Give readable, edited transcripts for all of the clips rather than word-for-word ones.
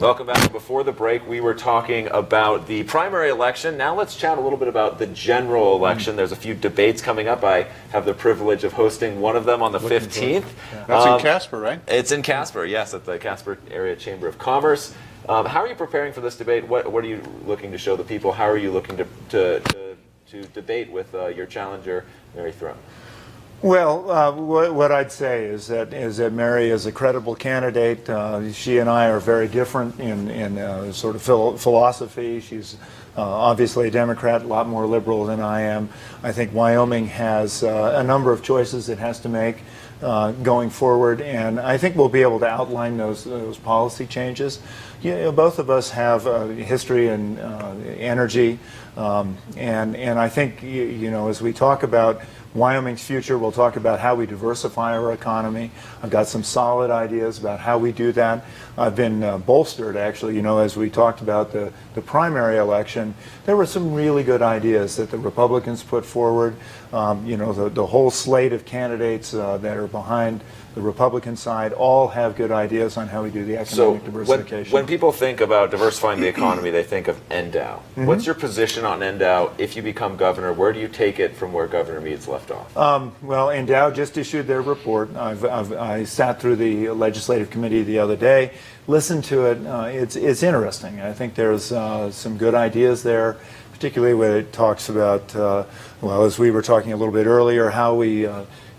Welcome back. Before the break, we were talking about the primary election. Now let's chat a little bit about the general election. There's a few debates coming up. I have the privilege of hosting one of them on the 15th. That's in Casper, right? It's in Casper, yes, at the Casper Area Chamber of Commerce. How are you preparing for this debate? What are you looking to show the people? How are you looking to debate with your challenger, Mary Throne? Well, what I'd say is that Mary is a credible candidate. She and I are very different in sort of philosophy. She's obviously a Democrat, a lot more liberal than I am. I think Wyoming has a number of choices it has to make going forward, and I think we'll be able to outline those policy changes. You know, both of us have history and energy, and I think you know, as we talk about Wyoming's future, we'll talk about how we diversify our economy. I've got some solid ideas about how we do that. I've been bolstered, actually, you know, as we talked about the primary election. There were some really good ideas that the Republicans put forward. You know, the whole slate of candidates that are behind the Republican side all have good ideas on how we do the economic diversification. When people think about diversifying the economy, they think of NDOW. What's your position on NDOW if you become governor? Where do you take it from where Governor Mead's left off? Well, NDOW just issued their report. I sat through the legislative committee the other day, listened to it. It's interesting. I think there's some good ideas there, particularly when it talks about, well, as we were talking a little bit earlier, how we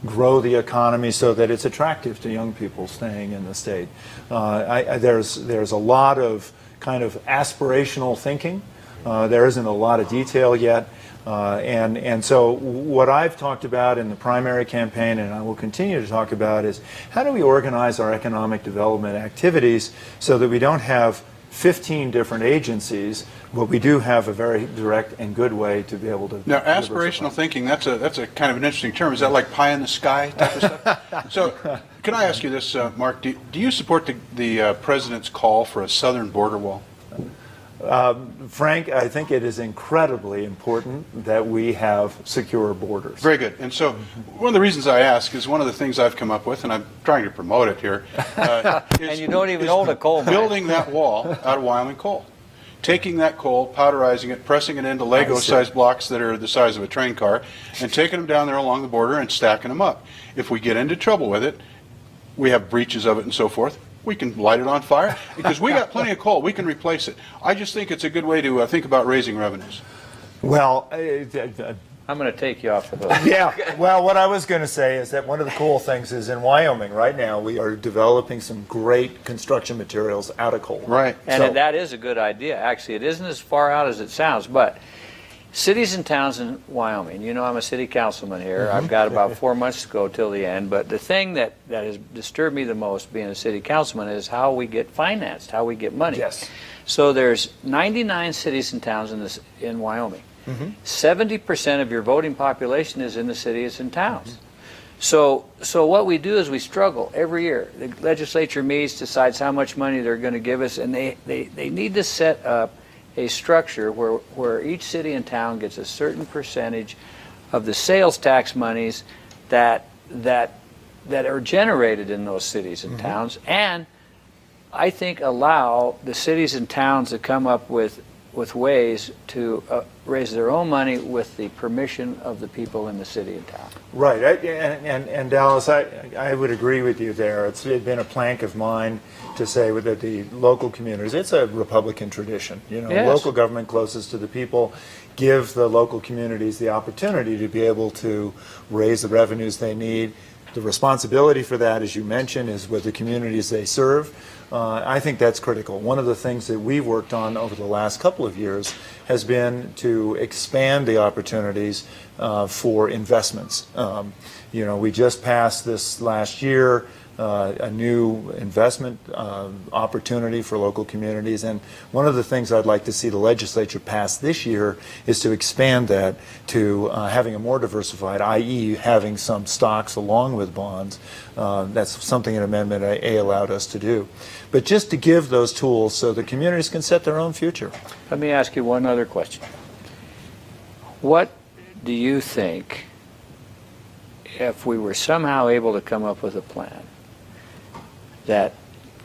grow the economy so that it's attractive to young people staying in the state. There's a lot of kind of aspirational thinking. There isn't a lot of detail yet. And so what I've talked about in the primary campaign, and I will continue to talk about, is how do we organize our economic development activities so that we don't have 15 different agencies, but we do have a very direct and good way to be able to. Now, aspirational thinking, that's a kind of an interesting term. Is that like pie in the sky type of stuff? So, can I ask you this, Mark? Do you support the president's call for a southern border wall? Frank, I think it is incredibly important that we have secure borders. Very good. And so one of the reasons I ask is one of the things I've come up with, and I'm trying to promote it here, and you don't even hold a coal mine. Building that wall out of Wyoming coal. Taking that coal, powderizing it, pressing it into Lego-sized blocks that are the size of a train car, and taking them down there along the border and stacking them up. If we get into trouble with it, we have breaches of it and so forth, we can light it on fire because we got plenty of coal. We can replace it. I just think it's a good way to think about raising revenues. Well, I'm going to take you off the hook. Yeah. Well, what I was going to say is that one of the cool things is in Wyoming right now we are developing some great construction materials out of coal. Right. And that is a good idea. Actually, it isn't as far out as it sounds, but cities and towns in Wyoming, you know, I'm a city councilman here. I've got about 4 months to go till the end, but the thing that has disturbed me the most being a city councilman is how we get financed, how we get money. Yes. So there's 99 cities and towns in Wyoming. 70% of your voting population is in the cities and towns. So what we do is we struggle every year. The legislature meets, decides how much money they're going to give us, and they need to set up a structure where each city and town gets a certain percentage of the sales tax monies that are generated in those cities and towns, and I think allow the cities and towns to come up with ways to raise their own money with the permission of the people in the city and town. Right, and Dallas, I would agree with you there. It's been a plank of mine to say that the local communities, it's a Republican tradition. You know, Yes. Local government closest to the people, give the local communities the opportunity to be able to raise the revenues they need. The responsibility for that, as you mentioned, is with the communities they serve. I think that's critical. One of the things that we've worked on over the last couple of years has been to expand the opportunities for investments. You know, we just passed this last year a new investment opportunity for local communities, and one of the things I'd like to see the legislature pass this year is to expand that to having a more diversified, i.e. having some stocks along with bonds. That's something an Amendment A allowed us to do. But just to give those tools so the communities can set their own future. Let me ask you one other question. What do you think, if we were somehow able to come up with a plan that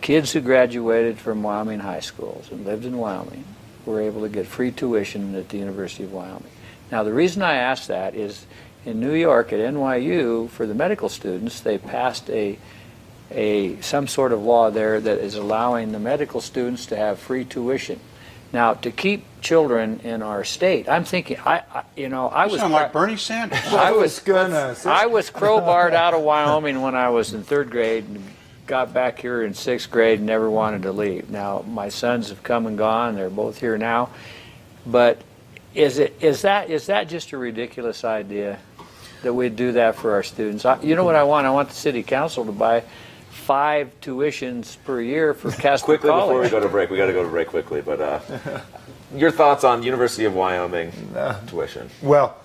kids who graduated from Wyoming high schools and lived in Wyoming were able to get free tuition at the University of Wyoming. Now, the reason I ask that is in New York at NYU, for the medical students, they passed some sort of law there that is allowing the medical students to have free tuition. Now, to keep children in our state, I'm thinking, I was Sound like Bernie Sanders. I was goodness. I was crowbarred out of Wyoming when I was in 3rd grade and got back here in 6th grade and never wanted to leave. Now, my sons have come and gone. They're both here now. But is that just a ridiculous idea that we'd do that for our students? You know what I want? I want the city council to buy 5 tuitions per year for Casper Quickly College. before we go to break, we got to go to break quickly. But your thoughts on University of Wyoming tuition? Well,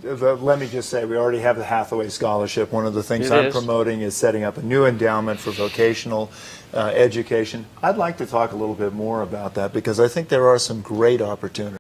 let me just say, we already have the Hathaway Scholarship. One of the things It I'm is. promoting is setting up a new endowment for vocational education. I'd like to talk a little bit more about that because I think there are some great opportunities.